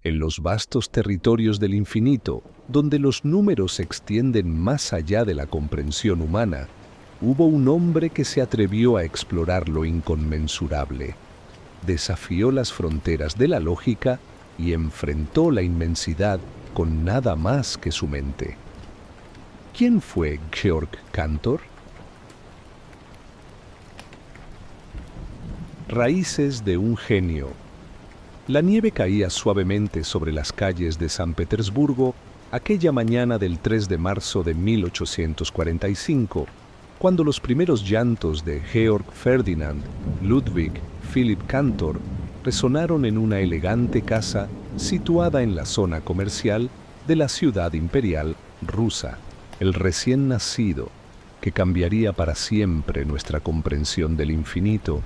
En los vastos territorios del infinito, donde los números se extienden más allá de la comprensión humana, hubo un hombre que se atrevió a explorar lo inconmensurable. Desafió las fronteras de la lógica y enfrentó la inmensidad con nada más que su mente. ¿Quién fue Georg Cantor? Raíces de un genio. La nieve caía suavemente sobre las calles de San Petersburgo aquella mañana del 3 de marzo de 1845, cuando los primeros llantos de Georg Ferdinand Ludwig Philipp Cantor resonaron en una elegante casa situada en la zona comercial de la ciudad imperial rusa. El recién nacido, que cambiaría para siempre nuestra comprensión del infinito,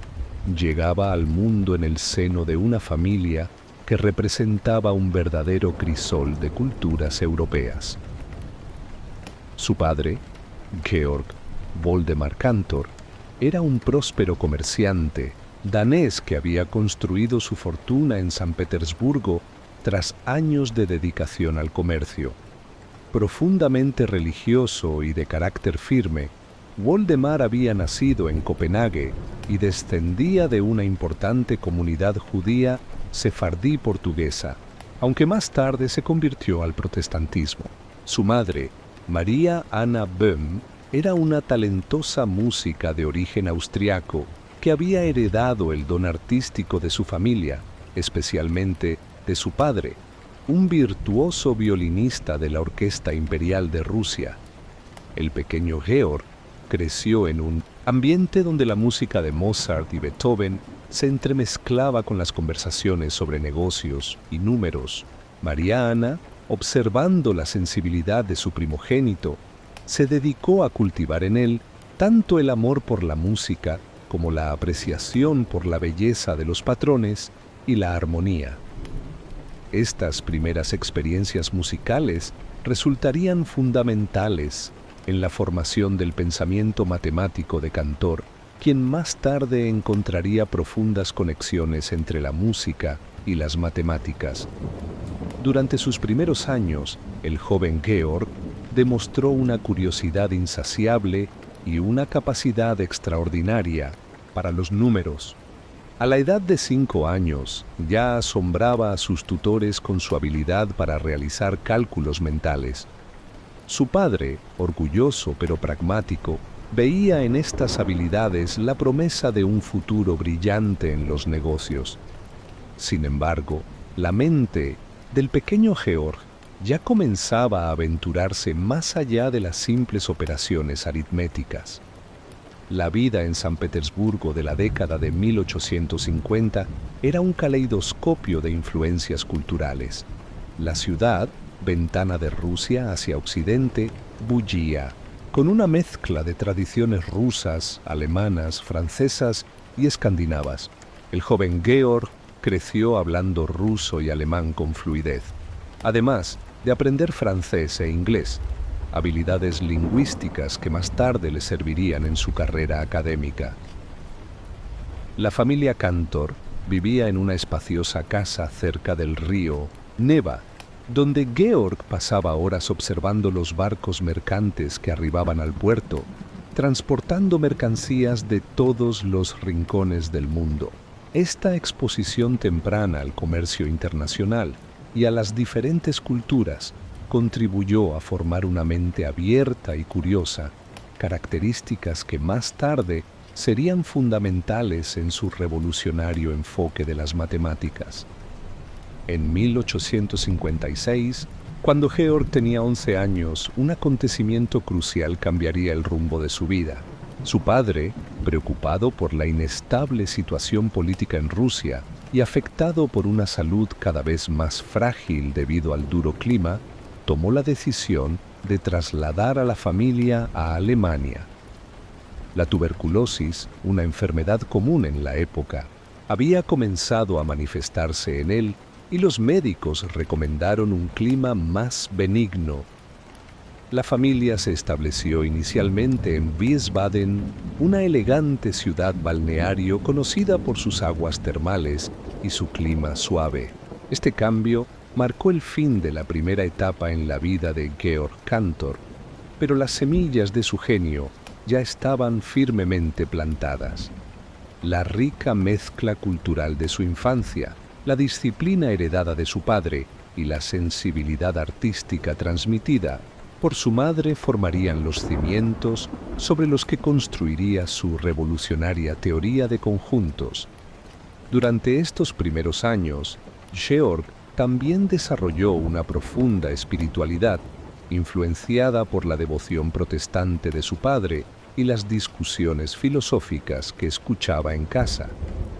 llegaba al mundo en el seno de una familia que representaba un verdadero crisol de culturas europeas. Su padre, Georg Voldemar Cantor, era un próspero comerciante danés que había construido su fortuna en San Petersburgo tras años de dedicación al comercio. Profundamente religioso y de carácter firme, Voldemar había nacido en Copenhague y descendía de una importante comunidad judía sefardí portuguesa, aunque más tarde se convirtió al protestantismo. Su madre, María Anna Böhm, era una talentosa música de origen austriaco que había heredado el don artístico de su familia, especialmente de su padre, un virtuoso violinista de la Orquesta Imperial de Rusia. El pequeño Georg creció en un ambiente donde la música de Mozart y Beethoven se entremezclaba con las conversaciones sobre negocios y números. María Ana, observando la sensibilidad de su primogénito, se dedicó a cultivar en él tanto el amor por la música como la apreciación por la belleza de los patrones y la armonía. Estas primeras experiencias musicales resultarían fundamentales en la formación del pensamiento matemático de Cantor, quien más tarde encontraría profundas conexiones entre la música y las matemáticas. Durante sus primeros años, el joven Georg demostró una curiosidad insaciable y una capacidad extraordinaria para los números. A la edad de 5 años, ya asombraba a sus tutores con su habilidad para realizar cálculos mentales. Su padre, orgulloso pero pragmático, veía en estas habilidades la promesa de un futuro brillante en los negocios. Sin embargo, la mente del pequeño Georg ya comenzaba a aventurarse más allá de las simples operaciones aritméticas. La vida en San Petersburgo de la década de 1850 era un caleidoscopio de influencias culturales. La ciudad, ventana de Rusia hacia Occidente, bullía, con una mezcla de tradiciones rusas, alemanas, francesas y escandinavas. El joven Georg creció hablando ruso y alemán con fluidez, además de aprender francés e inglés, habilidades lingüísticas que más tarde le servirían en su carrera académica. La familia Cantor vivía en una espaciosa casa cerca del río Neva, donde Georg pasaba horas observando los barcos mercantes que arribaban al puerto, transportando mercancías de todos los rincones del mundo. Esta exposición temprana al comercio internacional y a las diferentes culturas contribuyó a formar una mente abierta y curiosa, características que más tarde serían fundamentales en su revolucionario enfoque de las matemáticas. En 1856, cuando Georg tenía 11 años, un acontecimiento crucial cambiaría el rumbo de su vida. Su padre, preocupado por la inestable situación política en Rusia y afectado por una salud cada vez más frágil debido al duro clima, tomó la decisión de trasladar a la familia a Alemania. La tuberculosis, una enfermedad común en la época, había comenzado a manifestarse en él y los médicos recomendaron un clima más benigno. La familia se estableció inicialmente en Wiesbaden, una elegante ciudad balneario conocida por sus aguas termales y su clima suave. Este cambio marcó el fin de la primera etapa en la vida de Georg Cantor, pero las semillas de su genio ya estaban firmemente plantadas. La rica mezcla cultural de su infancia, la disciplina heredada de su padre y la sensibilidad artística transmitida por su madre formarían los cimientos sobre los que construiría su revolucionaria teoría de conjuntos. Durante estos primeros años, Georg también desarrolló una profunda espiritualidad, influenciada por la devoción protestante de su padre y las discusiones filosóficas que escuchaba en casa.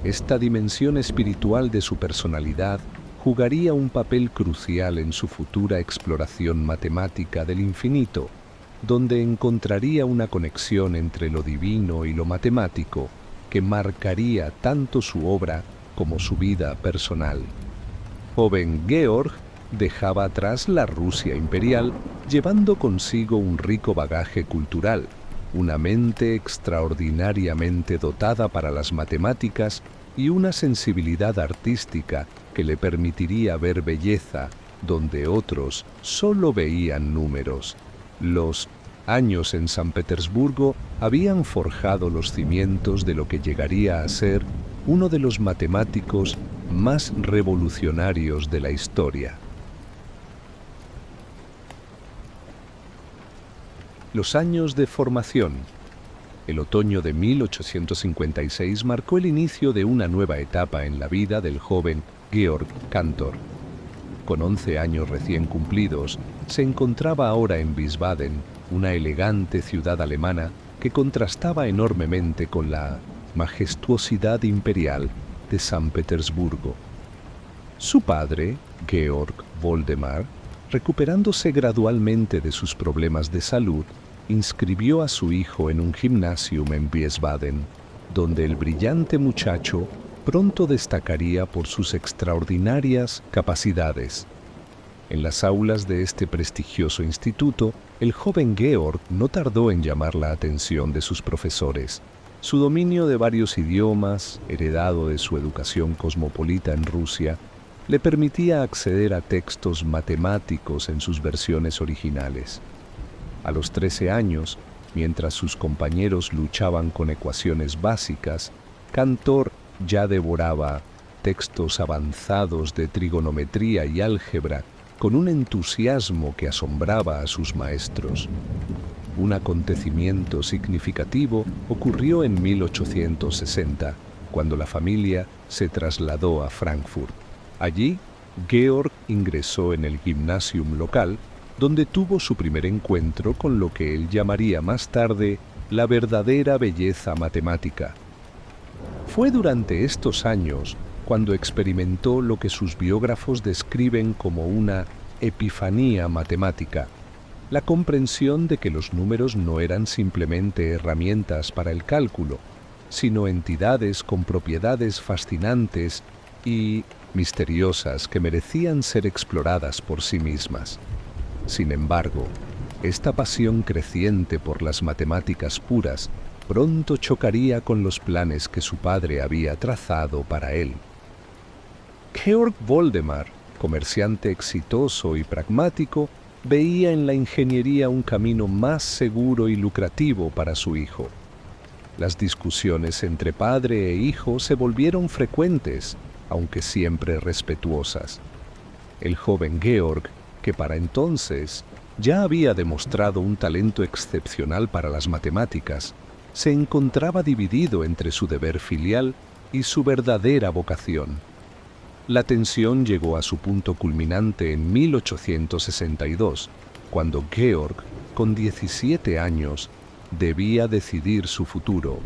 Esta dimensión espiritual de su personalidad jugaría un papel crucial en su futura exploración matemática del infinito, donde encontraría una conexión entre lo divino y lo matemático que marcaría tanto su obra como su vida personal. Joven Georg dejaba atrás la Rusia imperial, llevando consigo un rico bagaje cultural, una mente extraordinariamente dotada para las matemáticas y una sensibilidad artística que le permitiría ver belleza donde otros solo veían números. Los años en San Petersburgo habían forjado los cimientos de lo que llegaría a ser uno de los matemáticos más revolucionarios de la historia. Los años de formación. El otoño de 1856 marcó el inicio de una nueva etapa en la vida del joven Georg Cantor. Con 11 años recién cumplidos, se encontraba ahora en Wiesbaden, una elegante ciudad alemana que contrastaba enormemente con la majestuosidad imperial de San Petersburgo. Su padre, Georg Voldemar, recuperándose gradualmente de sus problemas de salud, inscribió a su hijo en un gymnasium en Wiesbaden, donde el brillante muchacho pronto destacaría por sus extraordinarias capacidades. En las aulas de este prestigioso instituto, el joven Georg no tardó en llamar la atención de sus profesores. Su dominio de varios idiomas, heredado de su educación cosmopolita en Rusia, le permitía acceder a textos matemáticos en sus versiones originales. A los 13 años, mientras sus compañeros luchaban con ecuaciones básicas, Cantor ya devoraba textos avanzados de trigonometría y álgebra con un entusiasmo que asombraba a sus maestros. Un acontecimiento significativo ocurrió en 1860, cuando la familia se trasladó a Frankfurt. Allí, Georg ingresó en el gymnasium local, donde tuvo su primer encuentro con lo que él llamaría más tarde la verdadera belleza matemática. Fue durante estos años cuando experimentó lo que sus biógrafos describen como una epifanía matemática, la comprensión de que los números no eran simplemente herramientas para el cálculo, sino entidades con propiedades fascinantes y misteriosas que merecían ser exploradas por sí mismas. Sin embargo, esta pasión creciente por las matemáticas puras pronto chocaría con los planes que su padre había trazado para él. Georg Voldemar, comerciante exitoso y pragmático, veía en la ingeniería un camino más seguro y lucrativo para su hijo. Las discusiones entre padre e hijo se volvieron frecuentes, aunque siempre respetuosas. El joven Georg, que para entonces ya había demostrado un talento excepcional para las matemáticas, se encontraba dividido entre su deber filial y su verdadera vocación. La tensión llegó a su punto culminante en 1862, cuando Georg, con 17 años, debía decidir su futuro.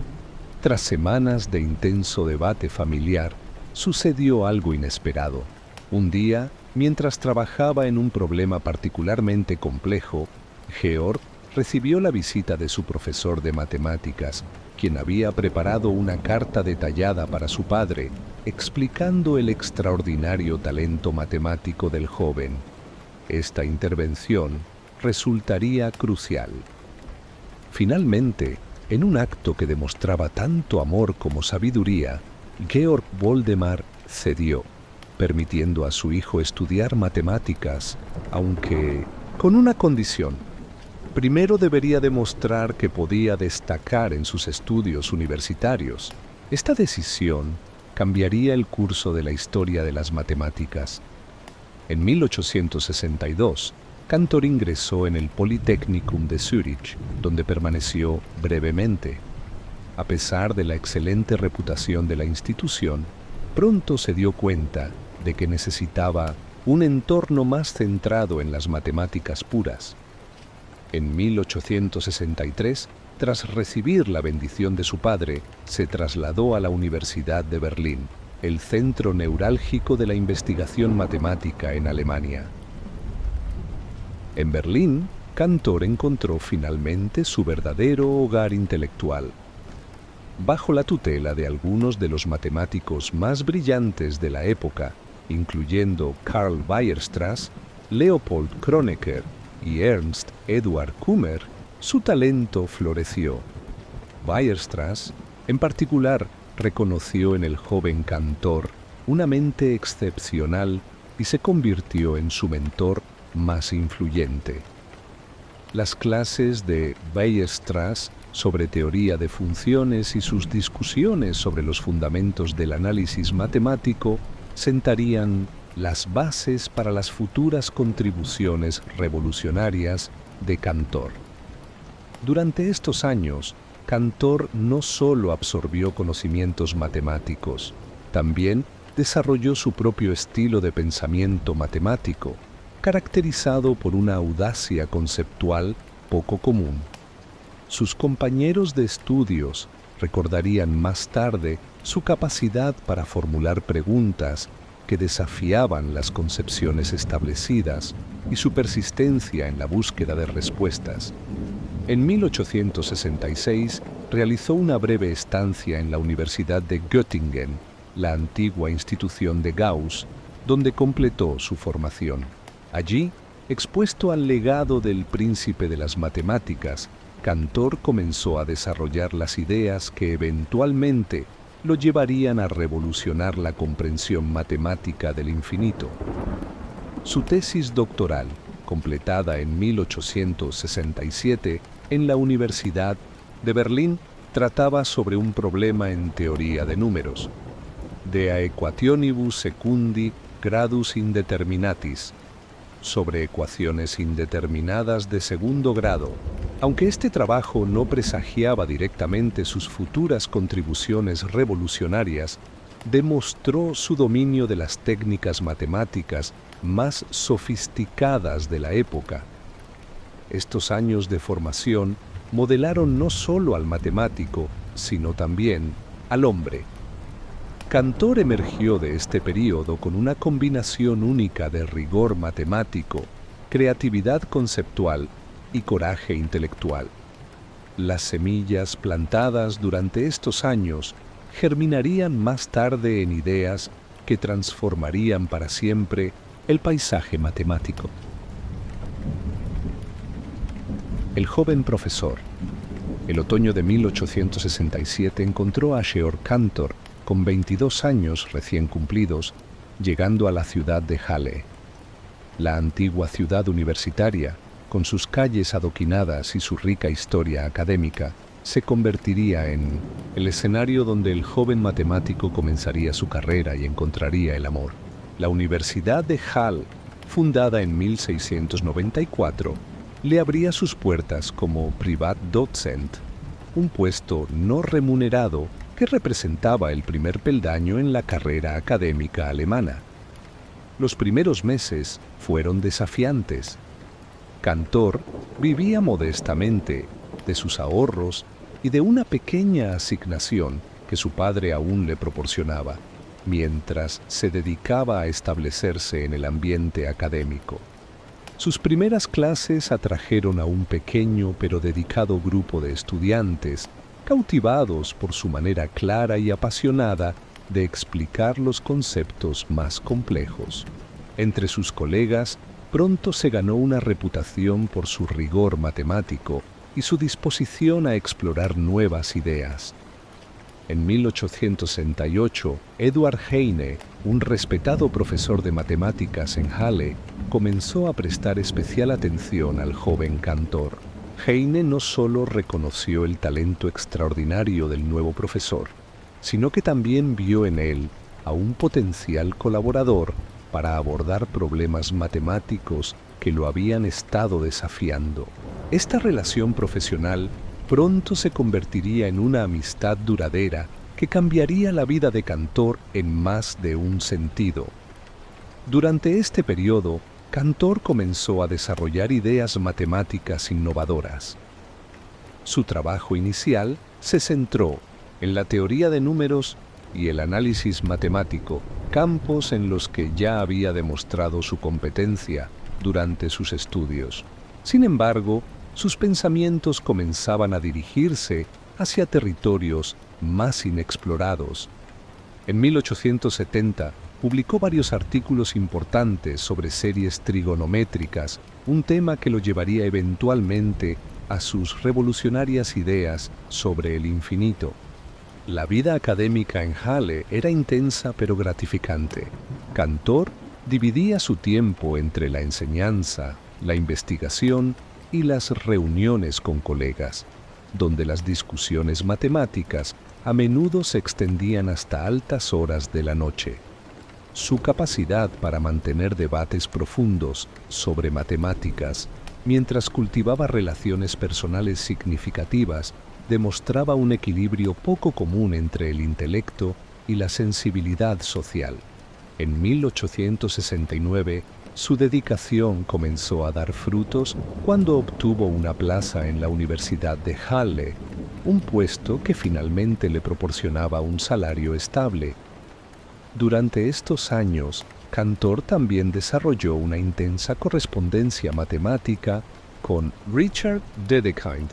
Tras semanas de intenso debate familiar, sucedió algo inesperado. Un día, mientras trabajaba en un problema particularmente complejo, Georg recibió la visita de su profesor de matemáticas, quien había preparado una carta detallada para su padre, explicando el extraordinario talento matemático del joven. Esta intervención resultaría crucial. Finalmente, en un acto que demostraba tanto amor como sabiduría, Georg Voldemar cedió. permitiendo a su hijo estudiar matemáticas, aunque con una condición. Primero debería demostrar que podía destacar en sus estudios universitarios. Esta decisión cambiaría el curso de la historia de las matemáticas. En 1862, Cantor ingresó en el Polytechnicum de Zúrich, donde permaneció brevemente. A pesar de la excelente reputación de la institución, pronto se dio cuenta de que necesitaba un entorno más centrado en las matemáticas puras. En 1863, tras recibir la bendición de su padre, se trasladó a la Universidad de Berlín, el centro neurálgico de la investigación matemática en Alemania. En Berlín, Cantor encontró finalmente su verdadero hogar intelectual. Bajo la tutela de algunos de los matemáticos más brillantes de la época, incluyendo Karl Weierstrass, Leopold Kronecker y Ernst Eduard Kummer, su talento floreció. Weierstrass, en particular, reconoció en el joven Cantor una mente excepcional y se convirtió en su mentor más influyente. Las clases de Weierstrass sobre teoría de funciones y sus discusiones sobre los fundamentos del análisis matemático sentarían las bases para las futuras contribuciones revolucionarias de Cantor. Durante estos años, Cantor no solo absorbió conocimientos matemáticos, también desarrolló su propio estilo de pensamiento matemático, caracterizado por una audacia conceptual poco común. Sus compañeros de estudios recordarían más tarde su capacidad para formular preguntas que desafiaban las concepciones establecidas y su persistencia en la búsqueda de respuestas. En 1866 realizó una breve estancia en la Universidad de Göttingen, la antigua institución de Gauss, donde completó su formación. Allí, expuesto al legado del príncipe de las matemáticas, Cantor comenzó a desarrollar las ideas que eventualmente lo llevarían a revolucionar la comprensión matemática del infinito. Su tesis doctoral, completada en 1867 en la Universidad de Berlín, trataba sobre un problema en teoría de números, De aequationibus secundi gradus indeterminatis, sobre ecuaciones indeterminadas de segundo grado. Aunque este trabajo no presagiaba directamente sus futuras contribuciones revolucionarias, demostró su dominio de las técnicas matemáticas más sofisticadas de la época. Estos años de formación modelaron no solo al matemático, sino también al hombre. Cantor emergió de este período con una combinación única de rigor matemático, creatividad conceptual y coraje intelectual. Las semillas plantadas durante estos años germinarían más tarde en ideas que transformarían para siempre el paisaje matemático. El joven profesor. El otoño de 1867 encontró a Georg Cantor, con 22 años recién cumplidos, llegando a la ciudad de Halle. La antigua ciudad universitaria, con sus calles adoquinadas y su rica historia académica, se convertiría en el escenario donde el joven matemático comenzaría su carrera y encontraría el amor. La Universidad de Halle, fundada en 1694, le abría sus puertas como Privatdozent, un puesto no remunerado que representaba el primer peldaño en la carrera académica alemana. Los primeros meses fueron desafiantes. Cantor vivía modestamente de sus ahorros y de una pequeña asignación que su padre aún le proporcionaba, mientras se dedicaba a establecerse en el ambiente académico. Sus primeras clases atrajeron a un pequeño pero dedicado grupo de estudiantes, cautivados por su manera clara y apasionada de explicar los conceptos más complejos. Entre sus colegas, pronto se ganó una reputación por su rigor matemático y su disposición a explorar nuevas ideas. En 1868, Eduard Heine, un respetado profesor de matemáticas en Halle, comenzó a prestar especial atención al joven Cantor. Heine no solo reconoció el talento extraordinario del nuevo profesor, sino que también vio en él a un potencial colaborador para abordar problemas matemáticos que lo habían estado desafiando. Esta relación profesional pronto se convertiría en una amistad duradera que cambiaría la vida de Cantor en más de un sentido. Durante este periodo, Cantor comenzó a desarrollar ideas matemáticas innovadoras. Su trabajo inicial se centró en la teoría de números y el análisis matemático, campos en los que ya había demostrado su competencia durante sus estudios. Sin embargo, sus pensamientos comenzaban a dirigirse hacia territorios más inexplorados. En 1870 publicó varios artículos importantes sobre series trigonométricas, un tema que lo llevaría eventualmente a sus revolucionarias ideas sobre el infinito. La vida académica en Halle era intensa pero gratificante. Cantor dividía su tiempo entre la enseñanza, la investigación y las reuniones con colegas, donde las discusiones matemáticas a menudo se extendían hasta altas horas de la noche. Su capacidad para mantener debates profundos sobre matemáticas mientras cultivaba relaciones personales significativas demostraba un equilibrio poco común entre el intelecto y la sensibilidad social. En 1869, su dedicación comenzó a dar frutos cuando obtuvo una plaza en la Universidad de Halle, un puesto que finalmente le proporcionaba un salario estable. Durante estos años, Cantor también desarrolló una intensa correspondencia matemática con Richard Dedekind,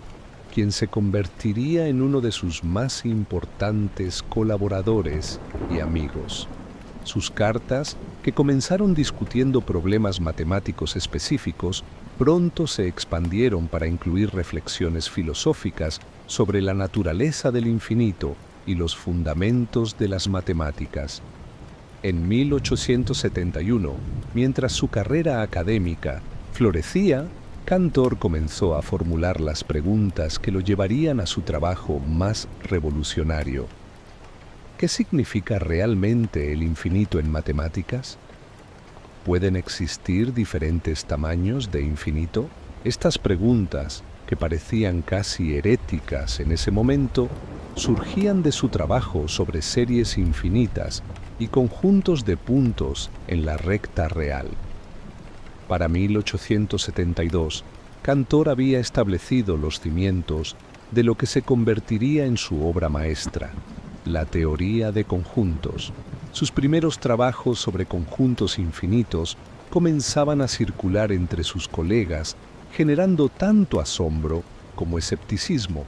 quien se convertiría en uno de sus más importantes colaboradores y amigos. Sus cartas, que comenzaron discutiendo problemas matemáticos específicos, pronto se expandieron para incluir reflexiones filosóficas sobre la naturaleza del infinito y los fundamentos de las matemáticas. En 1871, mientras su carrera académica florecía, Cantor comenzó a formular las preguntas que lo llevarían a su trabajo más revolucionario. ¿Qué significa realmente el infinito en matemáticas? ¿Pueden existir diferentes tamaños de infinito? Estas preguntas, que parecían casi heréticas en ese momento, surgían de su trabajo sobre series infinitas y conjuntos de puntos en la recta real. Para 1872, Cantor había establecido los cimientos de lo que se convertiría en su obra maestra, la teoría de conjuntos. Sus primeros trabajos sobre conjuntos infinitos comenzaban a circular entre sus colegas, generando tanto asombro como escepticismo.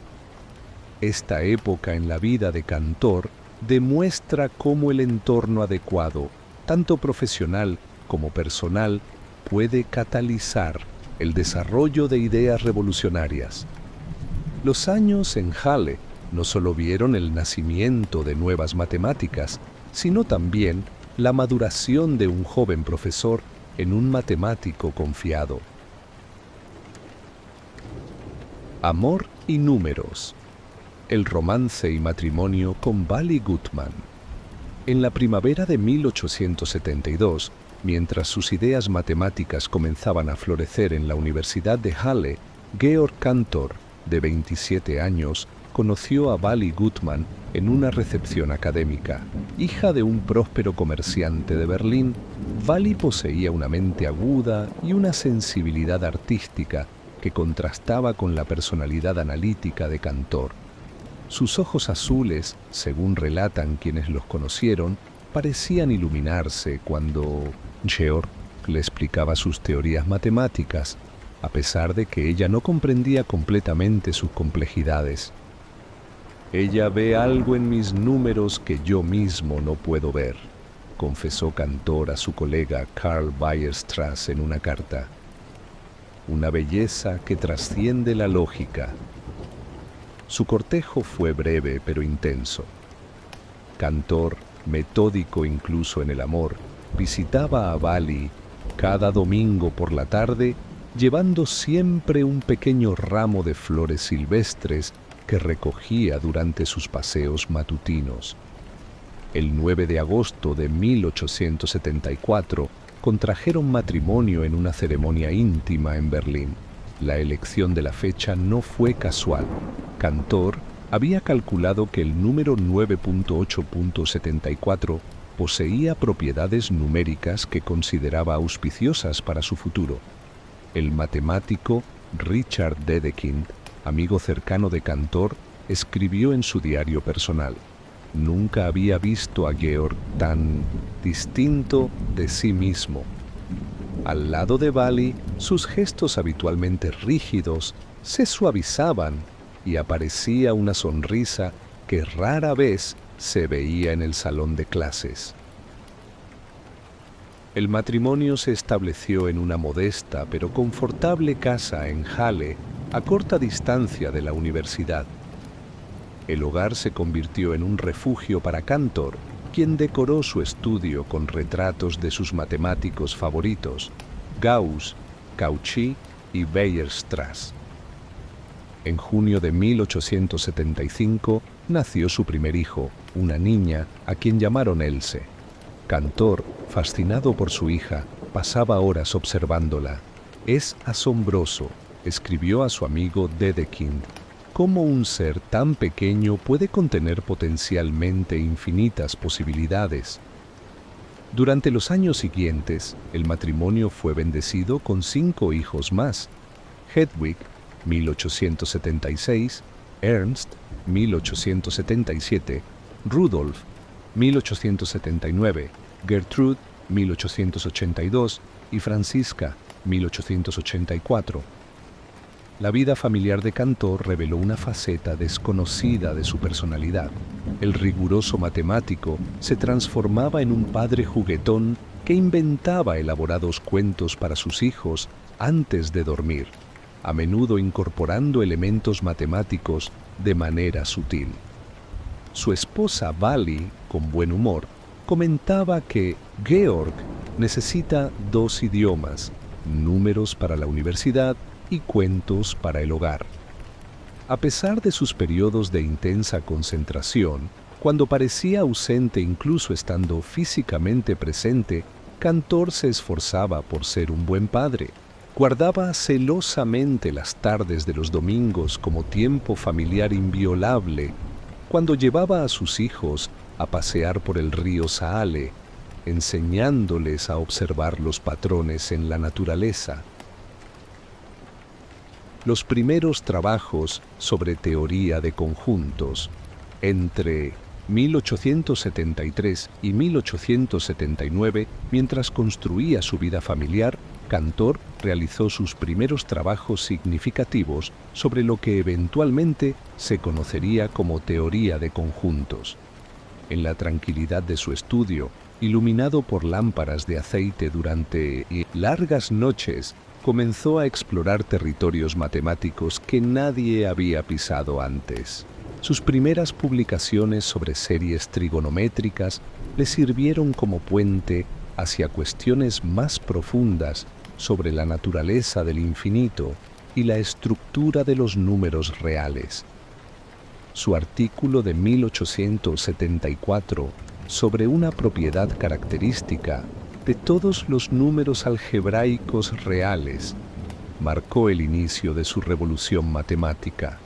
Esta época en la vida de Cantor demuestra cómo el entorno adecuado, tanto profesional como personal, puede catalizar el desarrollo de ideas revolucionarias. Los años en Halle no solo vieron el nacimiento de nuevas matemáticas, sino también la maduración de un joven profesor en un matemático confiado. Amor y números. El romance y matrimonio con Vally Gutmann. En la primavera de 1872, mientras sus ideas matemáticas comenzaban a florecer en la Universidad de Halle, Georg Cantor, de 27 años, conoció a Vally Gutmann en una recepción académica. Hija de un próspero comerciante de Berlín, Vally poseía una mente aguda y una sensibilidad artística que contrastaba con la personalidad analítica de Cantor. Sus ojos azules, según relatan quienes los conocieron, parecían iluminarse cuando Georg le explicaba sus teorías matemáticas, a pesar de que ella no comprendía completamente sus complejidades. «Ella ve algo en mis números que yo mismo no puedo ver», confesó Cantor a su colega Karl Weierstrass en una carta. «Una belleza que trasciende la lógica». Su cortejo fue breve pero intenso. Cantor, metódico incluso en el amor, visitaba a Bali cada domingo por la tarde, llevando siempre un pequeño ramo de flores silvestres que recogía durante sus paseos matutinos. El 9 de agosto de 1874 contrajeron matrimonio en una ceremonia íntima en Berlín. La elección de la fecha no fue casual. Cantor había calculado que el número 9.8.74 poseía propiedades numéricas que consideraba auspiciosas para su futuro. El matemático Richard Dedekind, amigo cercano de Cantor, escribió en su diario personal: «Nunca había visto a Georg tan distinto de sí mismo. Al lado de Bali, sus gestos habitualmente rígidos se suavizaban y aparecía una sonrisa que rara vez se veía en el salón de clases». El matrimonio se estableció en una modesta pero confortable casa en Halle, a corta distancia de la universidad. El hogar se convirtió en un refugio para Cantor, quien decoró su estudio con retratos de sus matemáticos favoritos, Gauss, Cauchy y Weierstrass. En junio de 1875 nació su primer hijo, una niña a quien llamaron Else. Cantor, fascinado por su hija, pasaba horas observándola. «Es asombroso», escribió a su amigo Dedekind, «cómo un ser tan pequeño puede contener potencialmente infinitas posibilidades». Durante los años siguientes, el matrimonio fue bendecido con 5 hijos más: Hedwig, 1876, Ernst, 1877, Rudolf, 1879, Gertrude, 1882 y Francisca, 1884. La vida familiar de Cantor reveló una faceta desconocida de su personalidad. El riguroso matemático se transformaba en un padre juguetón que inventaba elaborados cuentos para sus hijos antes de dormir, a menudo incorporando elementos matemáticos de manera sutil. Su esposa Bali, con buen humor, comentaba que Georg necesita 2 idiomas, números para la universidad y cuentos para el hogar. A pesar de sus periodos de intensa concentración, cuando parecía ausente incluso estando físicamente presente, Cantor se esforzaba por ser un buen padre. Guardaba celosamente las tardes de los domingos como tiempo familiar inviolable, cuando llevaba a sus hijos a pasear por el río Saale, enseñándoles a observar los patrones en la naturaleza. Los primeros trabajos sobre teoría de conjuntos, entre 1873 y 1879, mientras construía su vida familiar, Cantor realizó sus primeros trabajos significativos sobre lo que eventualmente se conocería como teoría de conjuntos. En la tranquilidad de su estudio, iluminado por lámparas de aceite durante largas noches, comenzó a explorar territorios matemáticos que nadie había pisado antes. Sus primeras publicaciones sobre series trigonométricas le sirvieron como puente hacia cuestiones más profundas sobre la naturaleza del infinito y la estructura de los números reales. Su artículo de 1874 sobre una propiedad característica de todos los números algebraicos reales marcó el inicio de su revolución matemática.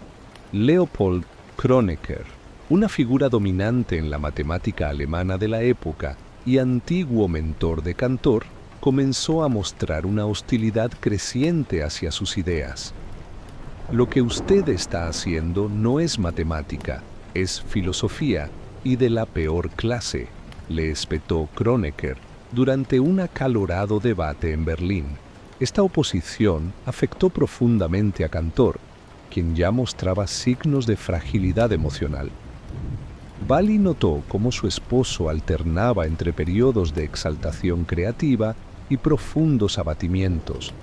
Leopold Kronecker, una figura dominante en la matemática alemana de la época y antiguo mentor de Cantor, comenzó a mostrar una hostilidad creciente hacia sus ideas. «Lo que usted está haciendo no es matemática, es filosofía y de la peor clase», le espetó Kronecker durante un acalorado debate en Berlín. Esta oposición afectó profundamente a Cantor, quien ya mostraba signos de fragilidad emocional. Bali notó cómo su esposo alternaba entre periodos de exaltación creativa y profundos abatimientos.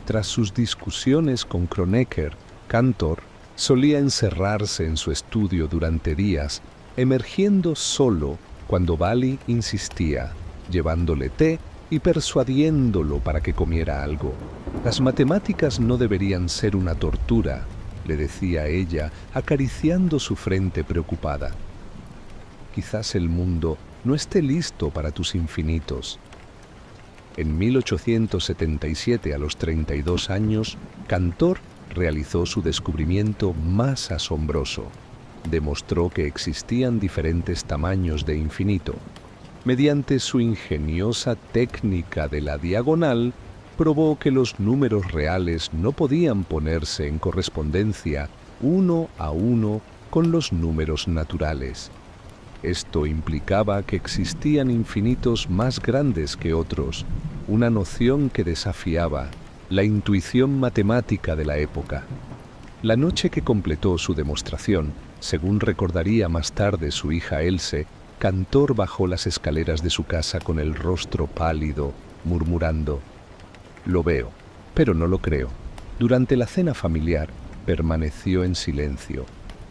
Tras sus discusiones con Kronecker, Cantor solía encerrarse en su estudio durante días, emergiendo solo cuando Vali insistía, llevándole té y persuadiéndolo para que comiera algo. Las matemáticas no deberían ser una tortura, le decía ella, acariciando su frente preocupada. Quizás el mundo no esté listo para tus infinitos. En 1877, a los 32 años, Cantor realizó su descubrimiento más asombroso. Demostró que existían diferentes tamaños de infinito. Mediante su ingeniosa técnica de la diagonal, probó que los números reales no podían ponerse en correspondencia uno a uno con los números naturales. Esto implicaba que existían infinitos más grandes que otros, una noción que desafiaba la intuición matemática de la época. La noche que completó su demostración, según recordaría más tarde su hija Else, Cantor bajó las escaleras de su casa con el rostro pálido, murmurando: «Lo veo, pero no lo creo». Durante la cena familiar, permaneció en silencio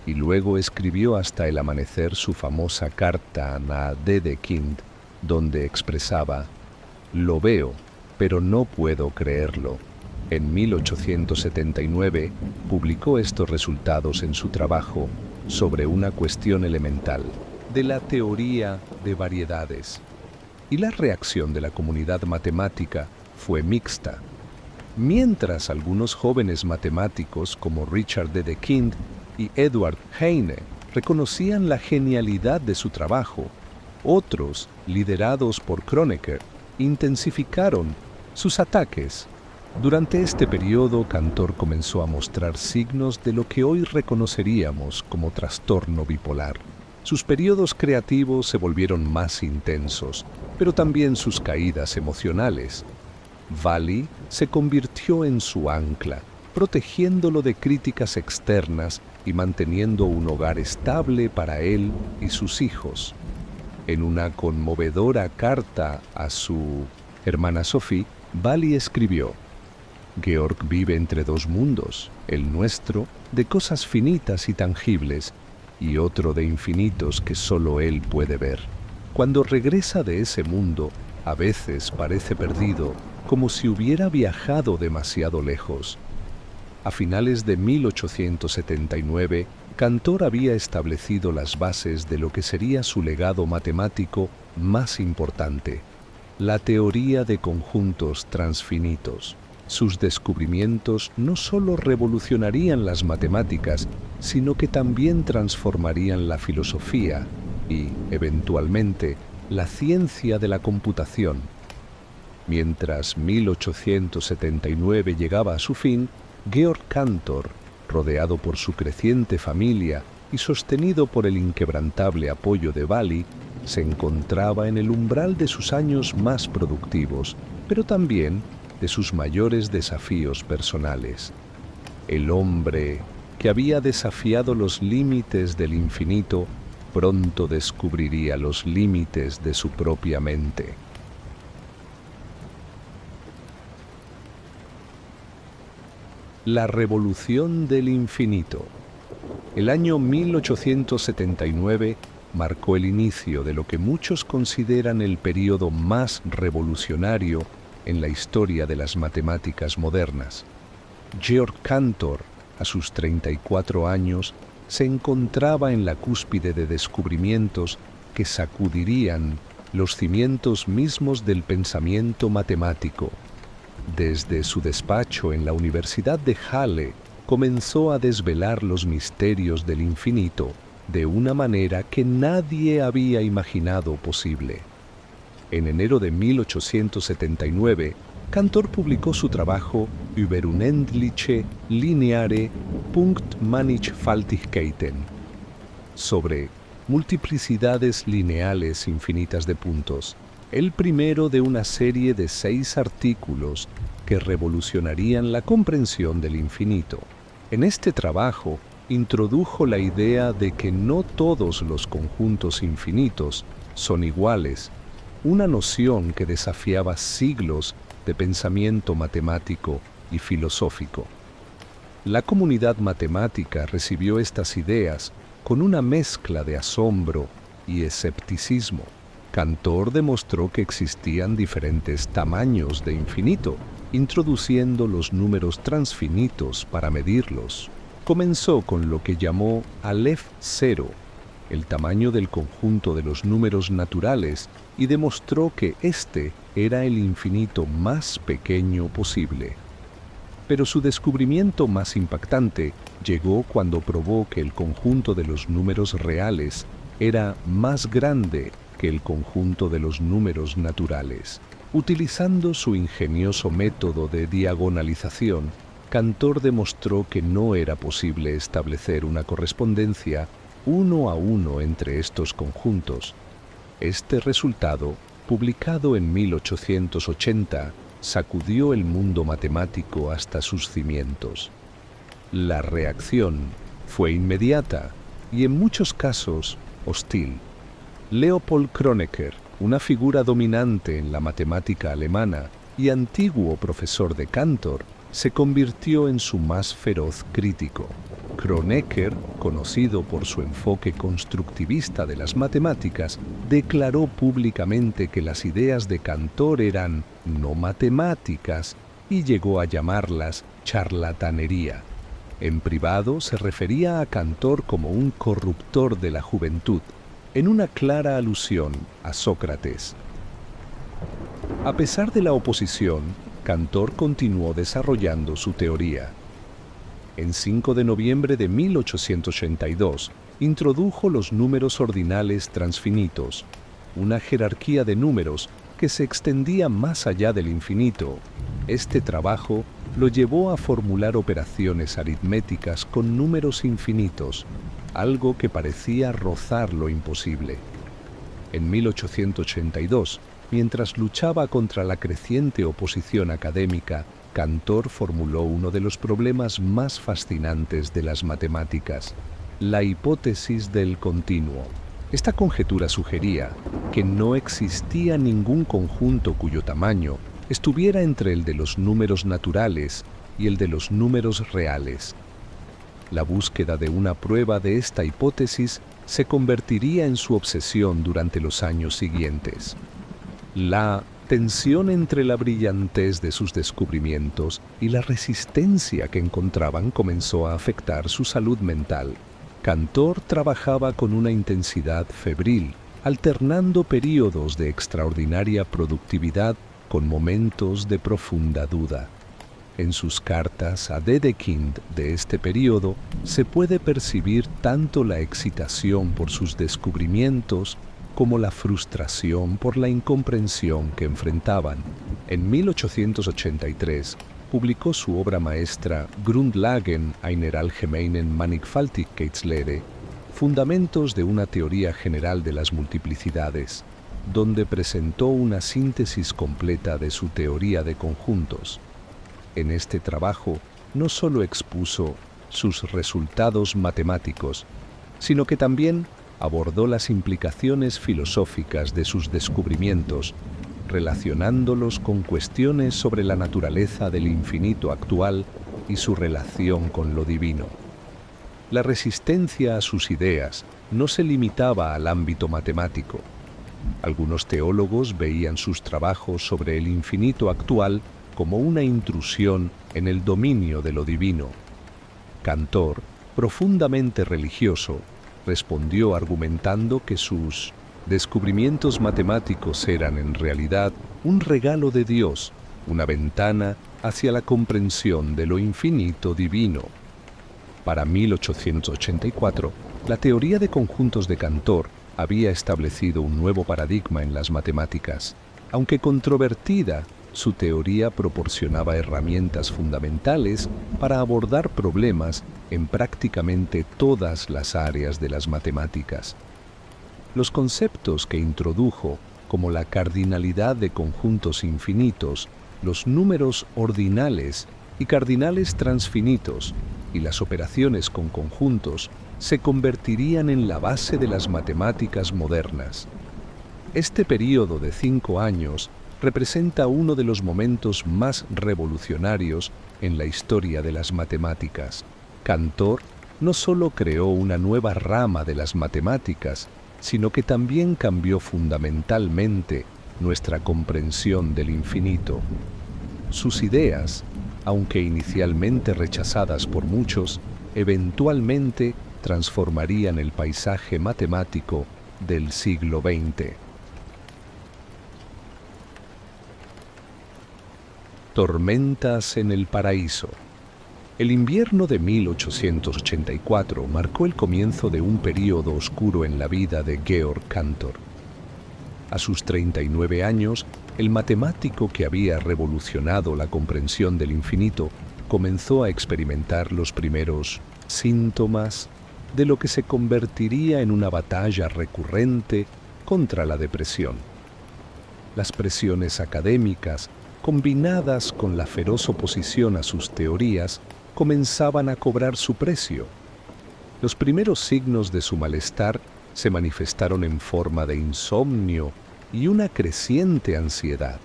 y luego escribió hasta el amanecer su famosa carta a Dedekind, donde expresaba: «Lo veo, pero no puedo creerlo». En 1879 publicó estos resultados en su trabajo sobre una cuestión elemental de la teoría de variedades. Y la reacción de la comunidad matemática fue mixta. Mientras algunos jóvenes matemáticos como Richard Dedekind y Edward Heine reconocían la genialidad de su trabajo, otros, liderados por Kronecker, intensificaron sus ataques. Durante este periodo, Cantor comenzó a mostrar signos de lo que hoy reconoceríamos como trastorno bipolar. Sus periodos creativos se volvieron más intensos, pero también sus caídas emocionales. Vali se convirtió en su ancla, protegiéndolo de críticas externas y manteniendo un hogar estable para él y sus hijos. En una conmovedora carta a su hermana Sophie, Vali escribió: «Georg vive entre dos mundos, el nuestro, de cosas finitas y tangibles, y otro de infinitos que solo él puede ver. Cuando regresa de ese mundo, a veces parece perdido, como si hubiera viajado demasiado lejos». A finales de 1879, Cantor había establecido las bases de lo que sería su legado matemático más importante: la teoría de conjuntos transfinitos. Sus descubrimientos no solo revolucionarían las matemáticas, sino que también transformarían la filosofía y, eventualmente, la ciencia de la computación. Mientras 1879 llegaba a su fin, Georg Cantor, rodeado por su creciente familia y sostenido por el inquebrantable apoyo de Vali, se encontraba en el umbral de sus años más productivos, pero también de sus mayores desafíos personales. El hombre que había desafiado los límites del infinito pronto descubriría los límites de su propia mente. La revolución del infinito. El año 1879 marcó el inicio de lo que muchos consideran el período más revolucionario en la historia de las matemáticas modernas. Georg Cantor, a sus 34 años, se encontraba en la cúspide de descubrimientos que sacudirían los cimientos mismos del pensamiento matemático. Desde su despacho en la Universidad de Halle, comenzó a desvelar los misterios del infinito de una manera que nadie había imaginado posible. En enero de 1879, Cantor publicó su trabajo Über unendliche lineare Punktmannigfaltigkeiten, sobre multiplicidades lineales infinitas de puntos, el primero de una serie de 6 artículos que revolucionarían la comprensión del infinito. En este trabajo introdujo la idea de que no todos los conjuntos infinitos son iguales, una noción que desafiaba siglos de pensamiento matemático y filosófico. La comunidad matemática recibió estas ideas con una mezcla de asombro y escepticismo. Cantor demostró que existían diferentes tamaños de infinito, introduciendo los números transfinitos para medirlos. Comenzó con lo que llamó Aleph 0, el tamaño del conjunto de los números naturales, y demostró que este era el infinito más pequeño posible. Pero su descubrimiento más impactante llegó cuando probó que el conjunto de los números reales era más grande que el conjunto de los números naturales. Utilizando su ingenioso método de diagonalización, Cantor demostró que no era posible establecer una correspondencia uno a uno entre estos conjuntos. Este resultado, publicado en 1880, sacudió el mundo matemático hasta sus cimientos. La reacción fue inmediata y en muchos casos hostil. Leopold Kronecker, una figura dominante en la matemática alemana y antiguo profesor de Cantor, se convirtió en su más feroz crítico. Kronecker, conocido por su enfoque constructivista de las matemáticas, declaró públicamente que las ideas de Cantor eran no matemáticas y llegó a llamarlas charlatanería. En privado se refería a Cantor como un corruptor de la juventud, en una clara alusión a Sócrates. A pesar de la oposición, Cantor continuó desarrollando su teoría. En 5 de noviembre de 1882, introdujo los números ordinales transfinitos, una jerarquía de números que se extendía más allá del infinito. Este trabajo lo llevó a formular operaciones aritméticas con números infinitos, algo que parecía rozar lo imposible. En 1882, mientras luchaba contra la creciente oposición académica, Cantor formuló uno de los problemas más fascinantes de las matemáticas, la hipótesis del continuo. Esta conjetura sugería que no existía ningún conjunto cuyo tamaño estuviera entre el de los números naturales y el de los números reales. La búsqueda de una prueba de esta hipótesis se convertiría en su obsesión durante los años siguientes. La tensión entre la brillantez de sus descubrimientos y la resistencia que encontraban comenzó a afectar su salud mental. Cantor trabajaba con una intensidad febril, alternando períodos de extraordinaria productividad con momentos de profunda duda. En sus cartas a Dedekind de este período se puede percibir tanto la excitación por sus descubrimientos como la frustración por la incomprensión que enfrentaban. En 1883 publicó su obra maestra Grundlagen einer allgemeinen Mannigfaltigkeitslehre, Fundamentos de una teoría general de las multiplicidades, donde presentó una síntesis completa de su teoría de conjuntos. En este trabajo no solo expuso sus resultados matemáticos, sino que también abordó las implicaciones filosóficas de sus descubrimientos, relacionándolos con cuestiones sobre la naturaleza del infinito actual y su relación con lo divino. La resistencia a sus ideas no se limitaba al ámbito matemático. Algunos teólogos veían sus trabajos sobre el infinito actual como una intrusión en el dominio de lo divino. Cantor, profundamente religioso, respondió argumentando que sus descubrimientos matemáticos eran en realidad un regalo de Dios, una ventana hacia la comprensión de lo infinito divino. Para 1884, la teoría de conjuntos de Cantor había establecido un nuevo paradigma en las matemáticas. Aunque controvertida, su teoría proporcionaba herramientas fundamentales para abordar problemas en prácticamente todas las áreas de las matemáticas. Los conceptos que introdujo, como la cardinalidad de conjuntos infinitos, los números ordinales y cardinales transfinitos, y las operaciones con conjuntos, se convertirían en la base de las matemáticas modernas. Este período de 5 años representa uno de los momentos más revolucionarios en la historia de las matemáticas. Cantor no solo creó una nueva rama de las matemáticas, sino que también cambió fundamentalmente nuestra comprensión del infinito. Sus ideas, aunque inicialmente rechazadas por muchos, eventualmente transformarían el paisaje matemático del siglo XX. Tormentas en el paraíso. El invierno de 1884 marcó el comienzo de un período oscuro en la vida de Georg Cantor. A sus 39 años, el matemático que había revolucionado la comprensión del infinito comenzó a experimentar los primeros síntomas de lo que se convertiría en una batalla recurrente contra la depresión. Las presiones académicas, combinadas con la feroz oposición a sus teorías, comenzaban a cobrar su precio. Los primeros signos de su malestar se manifestaron en forma de insomnio y una creciente ansiedad.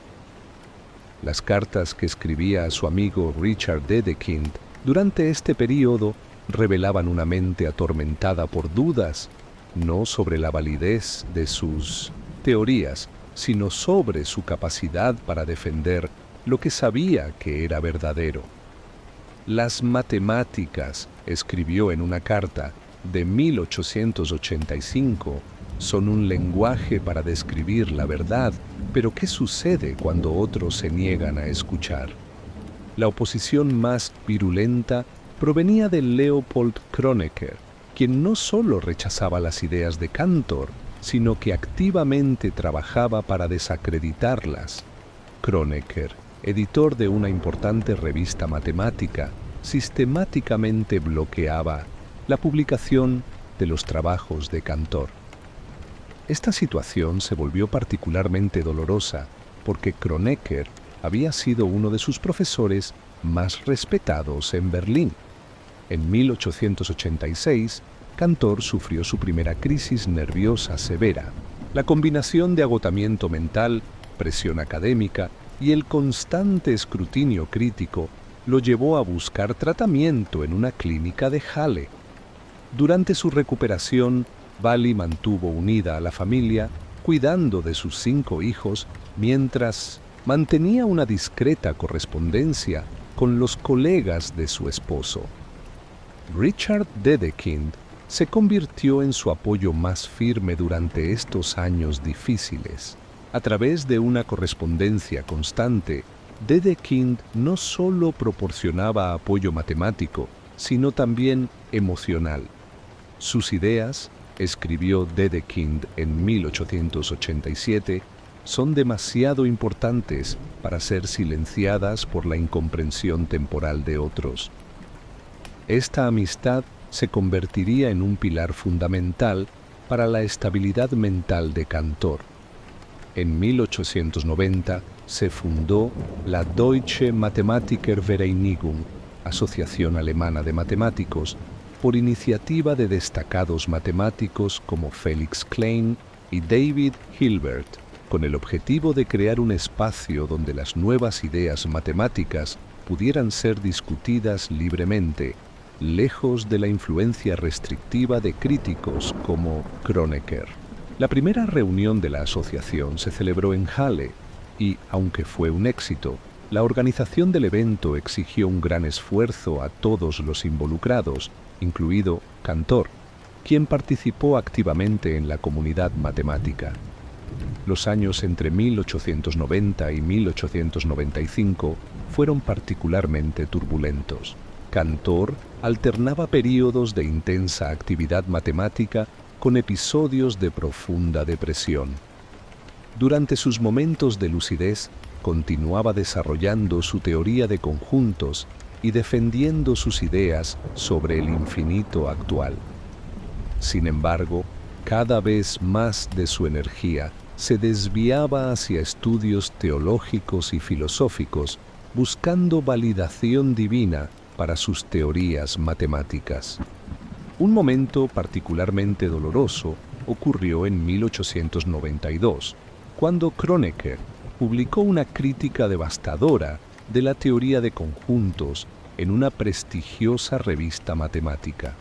Las cartas que escribía a su amigo Richard Dedekind durante este período revelaban una mente atormentada por dudas, no sobre la validez de sus teorías, sino sobre su capacidad para defender lo que sabía que era verdadero. Las matemáticas, escribió en una carta de 1885, son un lenguaje para describir la verdad, pero ¿qué sucede cuando otros se niegan a escuchar? La oposición más virulenta provenía de Leopold Kronecker, quien no solo rechazaba las ideas de Cantor, sino que activamente trabajaba para desacreditarlas. Kronecker, editor de una importante revista matemática, sistemáticamente bloqueaba la publicación de los trabajos de Cantor. Esta situación se volvió particularmente dolorosa porque Kronecker había sido uno de sus profesores más respetados en Berlín. En 1886, Cantor sufrió su primera crisis nerviosa severa. La combinación de agotamiento mental, presión académica y el constante escrutinio crítico lo llevó a buscar tratamiento en una clínica de Halle. Durante su recuperación, Bally mantuvo unida a la familia, cuidando de sus 5 hijos, mientras mantenía una discreta correspondencia con los colegas de su esposo. Richard Dedekind se convirtió en su apoyo más firme durante estos años difíciles. A través de una correspondencia constante, Dedekind no solo proporcionaba apoyo matemático, sino también emocional. Sus ideas, escribió Dedekind en 1887, son demasiado importantes para ser silenciadas por la incomprensión temporal de otros. Esta amistad se convertiría en un pilar fundamental para la estabilidad mental de Cantor. En 1890 se fundó la Deutsche Mathematikervereinigung, Asociación Alemana de Matemáticos, por iniciativa de destacados matemáticos como Felix Klein y David Hilbert, con el objetivo de crear un espacio donde las nuevas ideas matemáticas pudieran ser discutidas libremente, lejos de la influencia restrictiva de críticos como Kronecker. La primera reunión de la asociación se celebró en Halle y, aunque fue un éxito, la organización del evento exigió un gran esfuerzo a todos los involucrados, incluido Cantor, quien participó activamente en la comunidad matemática. Los años entre 1890 y 1895 fueron particularmente turbulentos. Cantor alternaba períodos de intensa actividad matemática con episodios de profunda depresión. Durante sus momentos de lucidez, continuaba desarrollando su teoría de conjuntos y defendiendo sus ideas sobre el infinito actual. Sin embargo, cada vez más de su energía se desviaba hacia estudios teológicos y filosóficos, buscando validación divina para sus teorías matemáticas. Un momento particularmente doloroso ocurrió en 1892, cuando Kronecker publicó una crítica devastadora de la teoría de conjuntos en una prestigiosa revista matemática.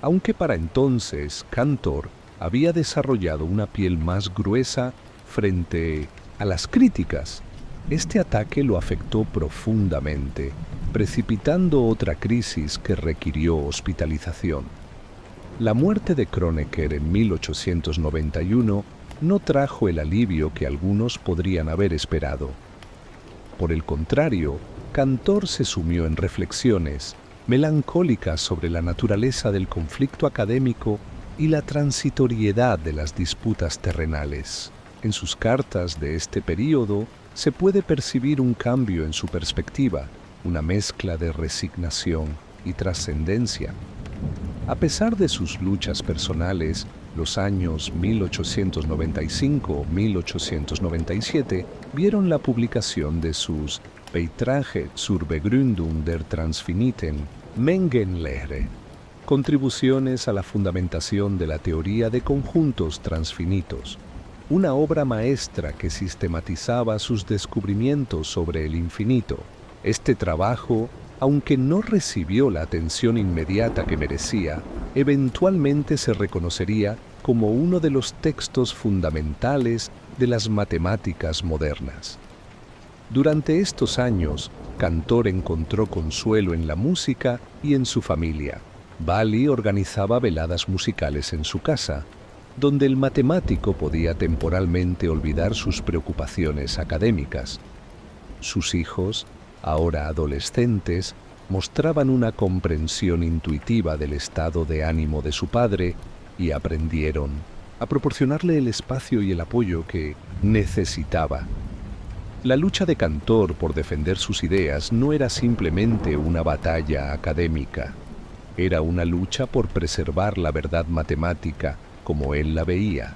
aunque para entonces Cantor había desarrollado una piel más gruesa frente a las críticas. Este ataque lo afectó profundamente, precipitando otra crisis que requirió hospitalización. La muerte de Kronecker en 1891 no trajo el alivio que algunos podrían haber esperado. Por el contrario, Cantor se sumió en reflexiones melancólicas sobre la naturaleza del conflicto académico y la transitoriedad de las disputas terrenales. En sus cartas de este período se puede percibir un cambio en su perspectiva, una mezcla de resignación y trascendencia. A pesar de sus luchas personales, los años 1895-1897 vieron la publicación de sus Beiträge zur Begründung der transfiniten Mengenlehre, contribuciones a la fundamentación de la teoría de conjuntos transfinitos, una obra maestra que sistematizaba sus descubrimientos sobre el infinito. Este trabajo, aunque no recibió la atención inmediata que merecía, eventualmente se reconocería como uno de los textos fundamentales de las matemáticas modernas. Durante estos años, Cantor encontró consuelo en la música y en su familia. Bally organizaba veladas musicales en su casa, donde el matemático podía temporalmente olvidar sus preocupaciones académicas. Sus hijos, ahora adolescentes, mostraban una comprensión intuitiva del estado de ánimo de su padre y aprendieron a proporcionarle el espacio y el apoyo que necesitaba. La lucha de Cantor por defender sus ideas no era simplemente una batalla académica, era una lucha por preservar la verdad matemática como él la veía.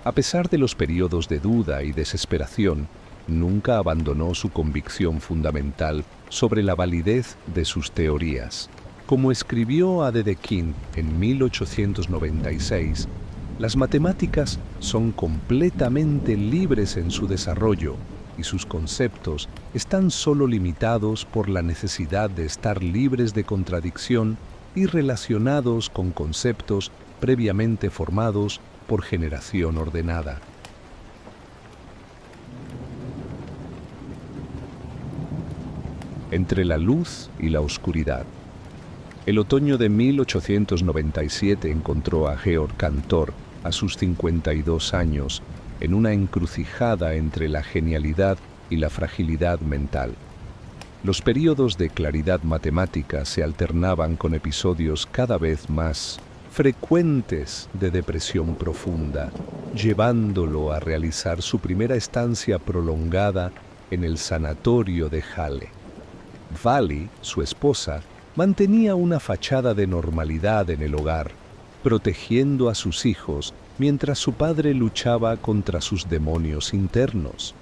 A pesar de los periodos de duda y desesperación, nunca abandonó su convicción fundamental sobre la validez de sus teorías. Como escribió a Dedekind en 1896, las matemáticas son completamente libres en su desarrollo y sus conceptos están solo limitados por la necesidad de estar libres de contradicción y relacionados con conceptos previamente formados por generación ordenada. Entre la luz y la oscuridad. El otoño de 1897 encontró a Georg Cantor, a sus 52 años, en una encrucijada entre la genialidad y la fragilidad mental. Los períodos de claridad matemática se alternaban con episodios cada vez más frecuentes de depresión profunda, llevándolo a realizar su primera estancia prolongada en el sanatorio de Halle. Vally, su esposa, mantenía una fachada de normalidad en el hogar, protegiendo a sus hijos mientras su padre luchaba contra sus demonios internos.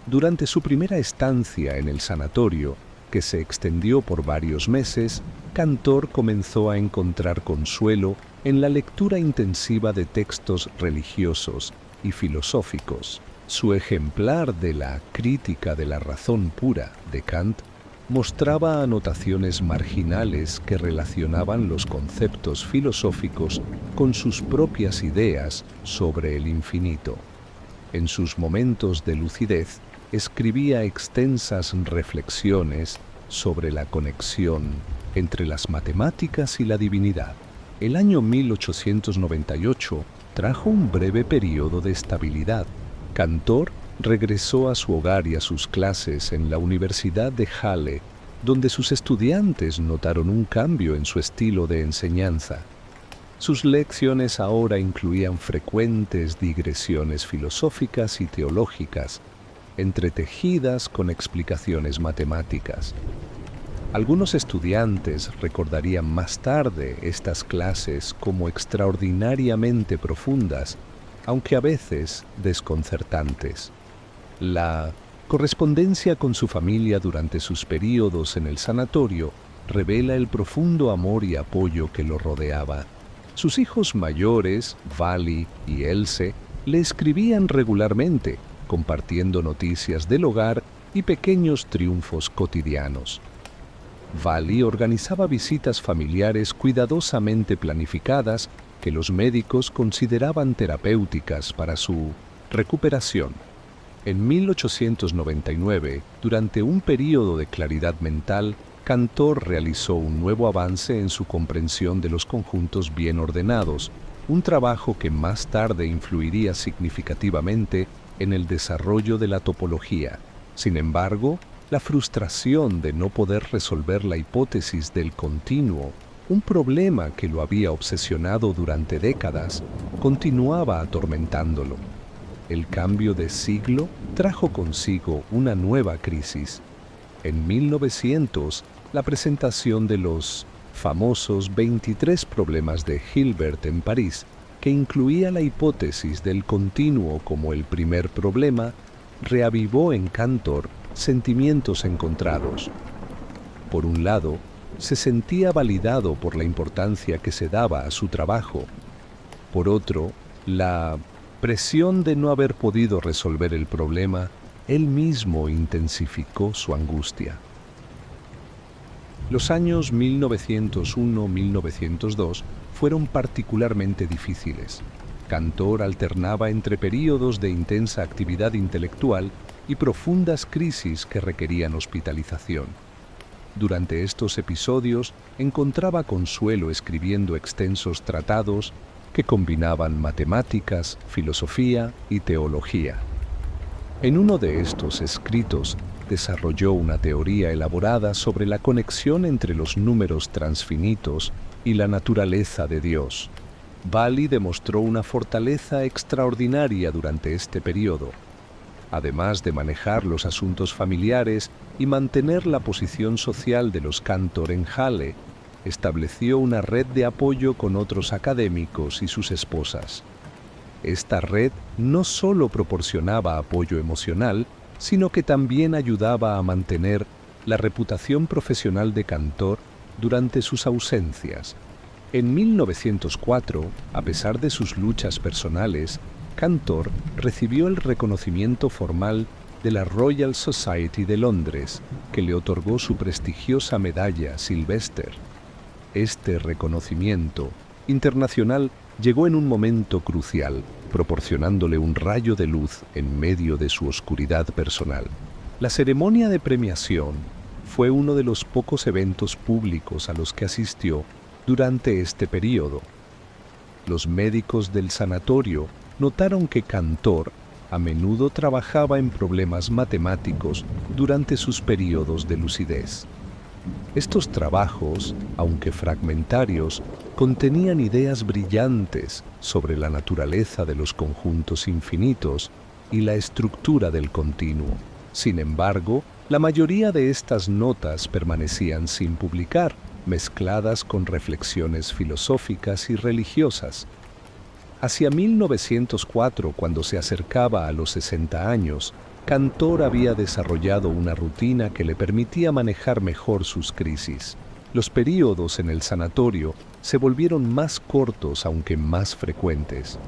Durante su primera estancia en el sanatorio, que se extendió por varios meses, Cantor comenzó a encontrar consuelo en la lectura intensiva de textos religiosos y filosóficos. Su ejemplar de la Crítica de la razón pura de Kant mostraba anotaciones marginales que relacionaban los conceptos filosóficos con sus propias ideas sobre el infinito. En sus momentos de lucidez, escribía extensas reflexiones sobre la conexión entre las matemáticas y la divinidad. El año 1898 trajo un breve periodo de estabilidad. Cantor regresó a su hogar y a sus clases en la Universidad de Halle, donde sus estudiantes notaron un cambio en su estilo de enseñanza. Sus lecciones ahora incluían frecuentes digresiones filosóficas y teológicas, entretejidas con explicaciones matemáticas. Algunos estudiantes recordarían más tarde estas clases como extraordinariamente profundas, aunque a veces desconcertantes. La correspondencia con su familia durante sus períodos en el sanatorio revela el profundo amor y apoyo que lo rodeaba. Sus hijos mayores, Vally y Else, le escribían regularmente, compartiendo noticias del hogar y pequeños triunfos cotidianos. Valli organizaba visitas familiares cuidadosamente planificadas que los médicos consideraban terapéuticas para su recuperación. En 1899, durante un período de claridad mental, Cantor realizó un nuevo avance en su comprensión de los conjuntos bien ordenados, un trabajo que más tarde influiría significativamente en el desarrollo de la topología. Sin embargo, la frustración de no poder resolver la hipótesis del continuo, un problema que lo había obsesionado durante décadas, continuaba atormentándolo. El cambio de siglo trajo consigo una nueva crisis. En 1900, la presentación de los famosos 23 problemas de Hilbert en París, que incluía la hipótesis del continuo como el primer problema, reavivó en Cantor sentimientos encontrados. Por un lado, se sentía validado por la importancia que se daba a su trabajo. Por otro, la presión de no haber podido resolver el problema, él mismo intensificó su angustia. Los años 1901-1902 fueron particularmente difíciles. Cantor alternaba entre períodos de intensa actividad intelectual y profundas crisis que requerían hospitalización. Durante estos episodios encontraba consuelo escribiendo extensos tratados que combinaban matemáticas, filosofía y teología. En uno de estos escritos desarrolló una teoría elaborada sobre la conexión entre los números transfinitos y la naturaleza de Dios. Valli demostró una fortaleza extraordinaria durante este periodo. Además de manejar los asuntos familiares y mantener la posición social de los Cantor en Halle, estableció una red de apoyo con otros académicos y sus esposas. Esta red no solo proporcionaba apoyo emocional, sino que también ayudaba a mantener la reputación profesional de Cantor durante sus ausencias. En 1904, a pesar de sus luchas personales, Cantor recibió el reconocimiento formal de la Royal Society de Londres, que le otorgó su prestigiosa medalla Sylvester. Este reconocimiento internacional llegó en un momento crucial, proporcionándole un rayo de luz en medio de su oscuridad personal. La ceremonia de premiación fue uno de los pocos eventos públicos a los que asistió durante este periodo. Los médicos del sanatorio notaron que Cantor a menudo trabajaba en problemas matemáticos durante sus periodos de lucidez. Estos trabajos, aunque fragmentarios, contenían ideas brillantes sobre la naturaleza de los conjuntos infinitos y la estructura del continuo. Sin embargo, la mayoría de estas notas permanecían sin publicar, mezcladas con reflexiones filosóficas y religiosas. Hacia 1904, cuando se acercaba a los 60 años, Cantor había desarrollado una rutina que le permitía manejar mejor sus crisis. Los períodos en el sanatorio se volvieron más cortos, aunque más frecuentes.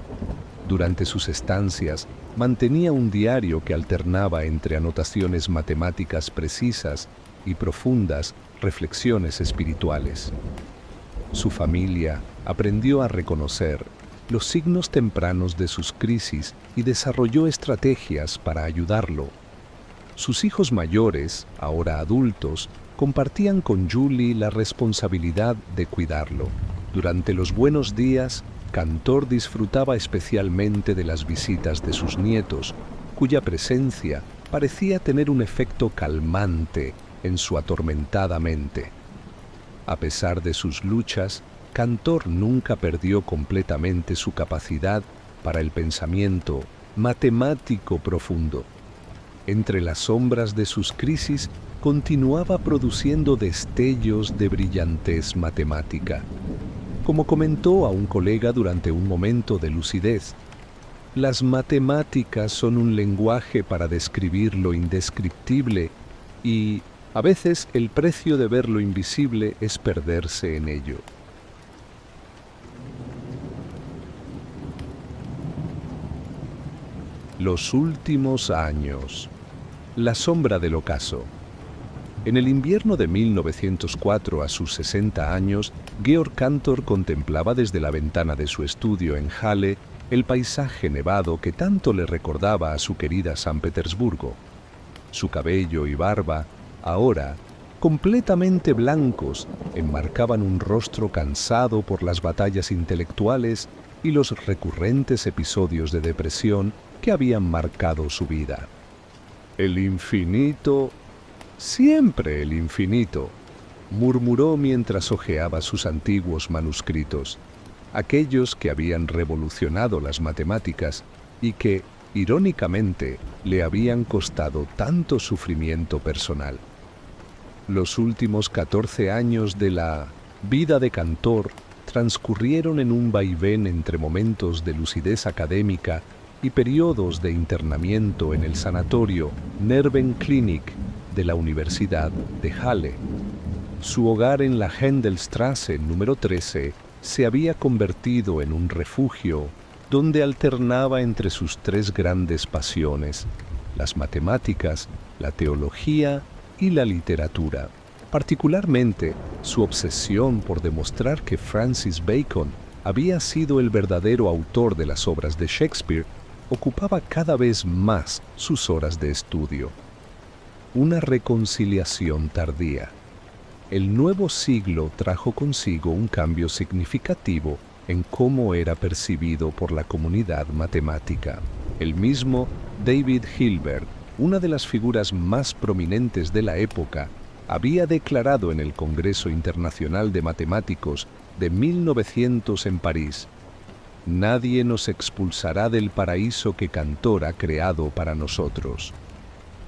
Durante sus estancias, mantenía un diario que alternaba entre anotaciones matemáticas precisas y profundas reflexiones espirituales. Su familia aprendió a reconocer los signos tempranos de sus crisis y desarrolló estrategias para ayudarlo. Sus hijos mayores, ahora adultos, compartían con Julie la responsabilidad de cuidarlo. Durante los buenos días, Cantor disfrutaba especialmente de las visitas de sus nietos, cuya presencia parecía tener un efecto calmante en su atormentada mente. A pesar de sus luchas, Cantor nunca perdió completamente su capacidad para el pensamiento matemático profundo. Entre las sombras de sus crisis, continuaba produciendo destellos de brillantez matemática. Como comentó a un colega durante un momento de lucidez, las matemáticas son un lenguaje para describir lo indescriptible y, a veces, el precio de ver lo invisible es perderse en ello. Los últimos años. La sombra del ocaso. En el invierno de 1904, a sus 60 años, Georg Cantor contemplaba desde la ventana de su estudio en Halle el paisaje nevado que tanto le recordaba a su querida San Petersburgo. Su cabello y barba, ahora completamente blancos, enmarcaban un rostro cansado por las batallas intelectuales y los recurrentes episodios de depresión que habían marcado su vida. El infinito, siempre el infinito, murmuró mientras hojeaba sus antiguos manuscritos, aquellos que habían revolucionado las matemáticas y que, irónicamente, le habían costado tanto sufrimiento personal. Los últimos 14 años de la vida de Cantor transcurrieron en un vaivén entre momentos de lucidez académica y periodos de internamiento en el sanatorio Nervenklinik de la Universidad de Halle. Su hogar en la Händelstraße número 13 se había convertido en un refugio donde alternaba entre sus tres grandes pasiones, las matemáticas, la teología y la literatura. Particularmente, su obsesión por demostrar que Francis Bacon había sido el verdadero autor de las obras de Shakespeare ocupaba cada vez más sus horas de estudio. Una reconciliación tardía. El nuevo siglo trajo consigo un cambio significativo en cómo era percibido por la comunidad matemática. El mismo David Hilbert, una de las figuras más prominentes de la época, había declarado en el Congreso Internacional de Matemáticos de 1900 en París: «Nadie nos expulsará del paraíso que Cantor ha creado para nosotros».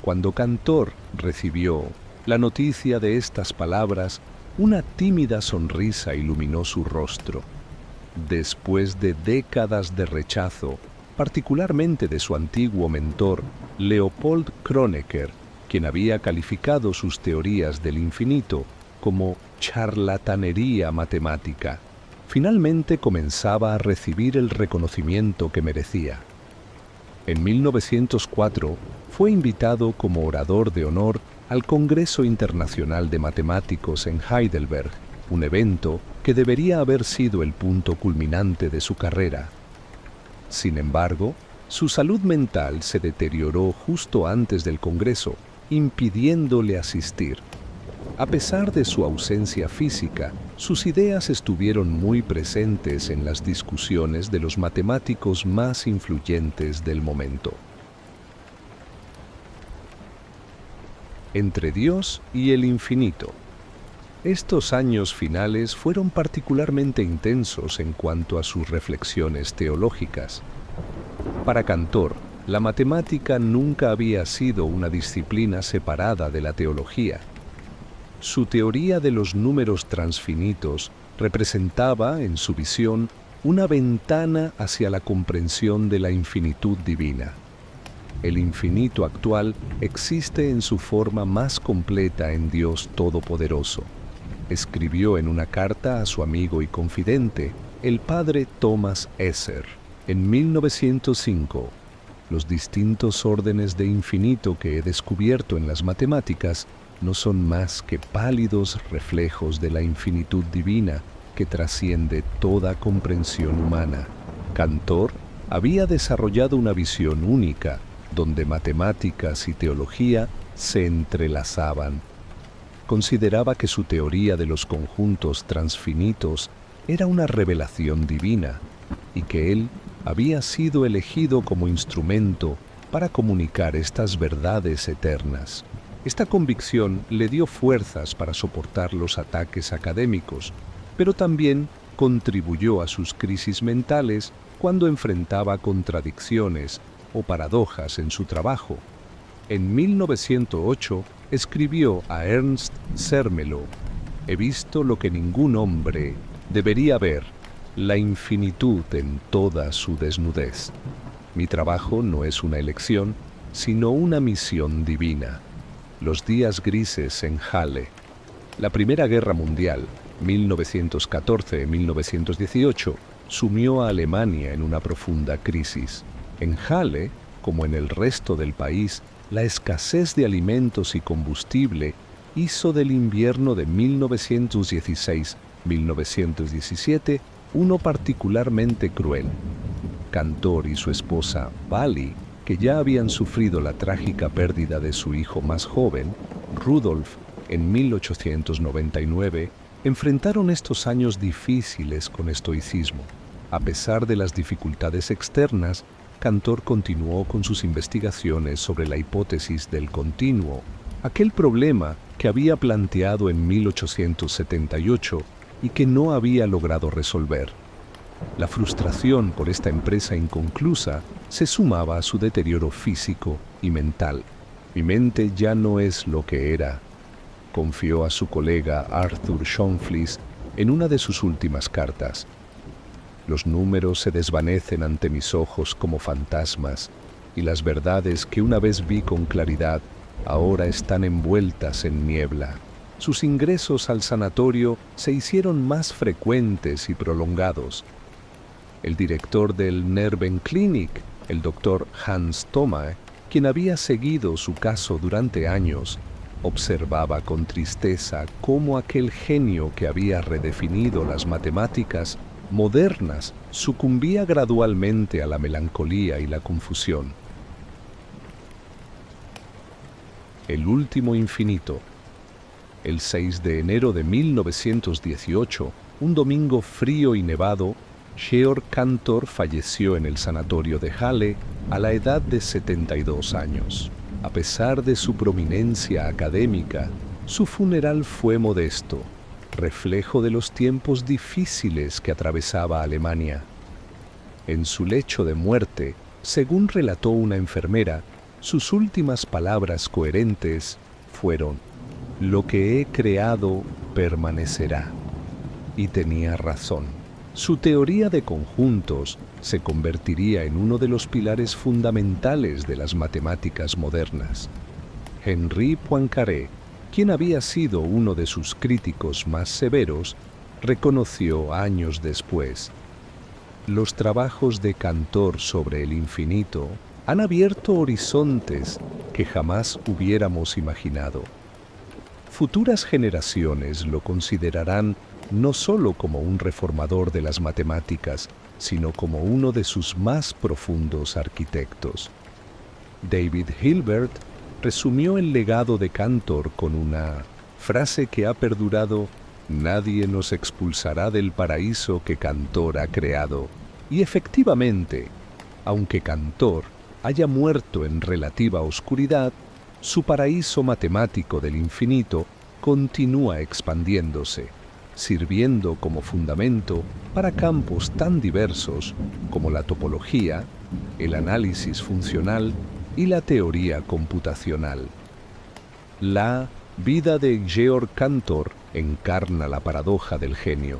Cuando Cantor recibió la noticia de estas palabras, una tímida sonrisa iluminó su rostro. Después de décadas de rechazo, particularmente de su antiguo mentor, Leopold Kronecker, quien había calificado sus teorías del infinito como charlatanería matemática, finalmente comenzaba a recibir el reconocimiento que merecía. En 1904 fue invitado como orador de honor al Congreso Internacional de Matemáticos en Heidelberg, un evento que debería haber sido el punto culminante de su carrera. Sin embargo, su salud mental se deterioró justo antes del Congreso, impidiéndole asistir. A pesar de su ausencia física, sus ideas estuvieron muy presentes en las discusiones de los matemáticos más influyentes del momento. Entre Dios y el infinito. Estos años finales fueron particularmente intensos en cuanto a sus reflexiones teológicas. Para Cantor, la matemática nunca había sido una disciplina separada de la teología. Su teoría de los números transfinitos representaba, en su visión, una ventana hacia la comprensión de la infinitud divina. El infinito actual existe en su forma más completa en Dios Todopoderoso, escribió en una carta a su amigo y confidente, el padre Thomas Esser. En 1905, los distintos órdenes de infinito que he descubierto en las matemáticas no son más que pálidos reflejos de la infinitud divina que trasciende toda comprensión humana. Cantor había desarrollado una visión única, donde matemáticas y teología se entrelazaban. Consideraba que su teoría de los conjuntos transfinitos era una revelación divina y que él había sido elegido como instrumento para comunicar estas verdades eternas. Esta convicción le dio fuerzas para soportar los ataques académicos, pero también contribuyó a sus crisis mentales cuando enfrentaba contradicciones o paradojas en su trabajo. En 1908 escribió a Ernst Zermelo: «He visto lo que ningún hombre debería ver, la infinitud en toda su desnudez. Mi trabajo no es una elección, sino una misión divina». Los días grises en Halle. La Primera Guerra Mundial, 1914-1918, sumió a Alemania en una profunda crisis. En Halle, como en el resto del país, la escasez de alimentos y combustible hizo del invierno de 1916-1917 uno particularmente cruel. Cantor y su esposa, Vali, que ya habían sufrido la trágica pérdida de su hijo más joven, Rudolf, en 1899, enfrentaron estos años difíciles con estoicismo. A pesar de las dificultades externas, Cantor continuó con sus investigaciones sobre la hipótesis del continuo, aquel problema que había planteado en 1878 y que no había logrado resolver. La frustración por esta empresa inconclusa se sumaba a su deterioro físico y mental. Mi mente ya no es lo que era, confió a su colega Arthur Schonflies en una de sus últimas cartas. Los números se desvanecen ante mis ojos como fantasmas, y las verdades que una vez vi con claridad ahora están envueltas en niebla. Sus ingresos al sanatorio se hicieron más frecuentes y prolongados. El director del Nervenklinik, el doctor Hans Thoma, quien había seguido su caso durante años, observaba con tristeza cómo aquel genio que había redefinido las matemáticas modernas sucumbía gradualmente a la melancolía y la confusión. El último infinito. El 6 de enero de 1918, un domingo frío y nevado, Georg Cantor falleció en el sanatorio de Halle a la edad de 72 años. A pesar de su prominencia académica, su funeral fue modesto, reflejo de los tiempos difíciles que atravesaba Alemania. En su lecho de muerte, según relató una enfermera, sus últimas palabras coherentes fueron: «Lo que he creado permanecerá». Y tenía razón. Su teoría de conjuntos se convertiría en uno de los pilares fundamentales de las matemáticas modernas. Henri Poincaré, quien había sido uno de sus críticos más severos, reconoció años después: «Los trabajos de Cantor sobre el infinito han abierto horizontes que jamás hubiéramos imaginado». Futuras generaciones lo considerarán no solo como un reformador de las matemáticas, sino como uno de sus más profundos arquitectos. David Hilbert resumió el legado de Cantor con una frase que ha perdurado: «Nadie nos expulsará del paraíso que Cantor ha creado». Y efectivamente, aunque Cantor haya muerto en relativa oscuridad, su paraíso matemático del infinito continúa expandiéndose, sirviendo como fundamento para campos tan diversos como la topología, el análisis funcional y la teoría computacional. La vida de Georg Cantor encarna la paradoja del genio,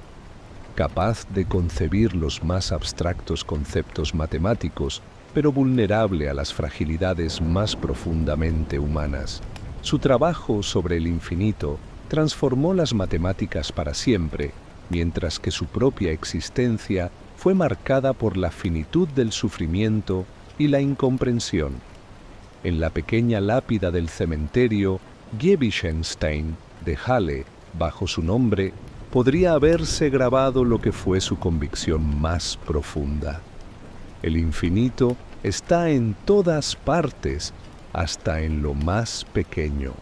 capaz de concebir los más abstractos conceptos matemáticos, pero vulnerable a las fragilidades más profundamente humanas. Su trabajo sobre el infinito transformó las matemáticas para siempre, mientras que su propia existencia fue marcada por la finitud del sufrimiento y la incomprensión. En la pequeña lápida del cementerio Giebichenstein de Halle, bajo su nombre, podría haberse grabado lo que fue su convicción más profunda: el infinito está en todas partes, hasta en lo más pequeño.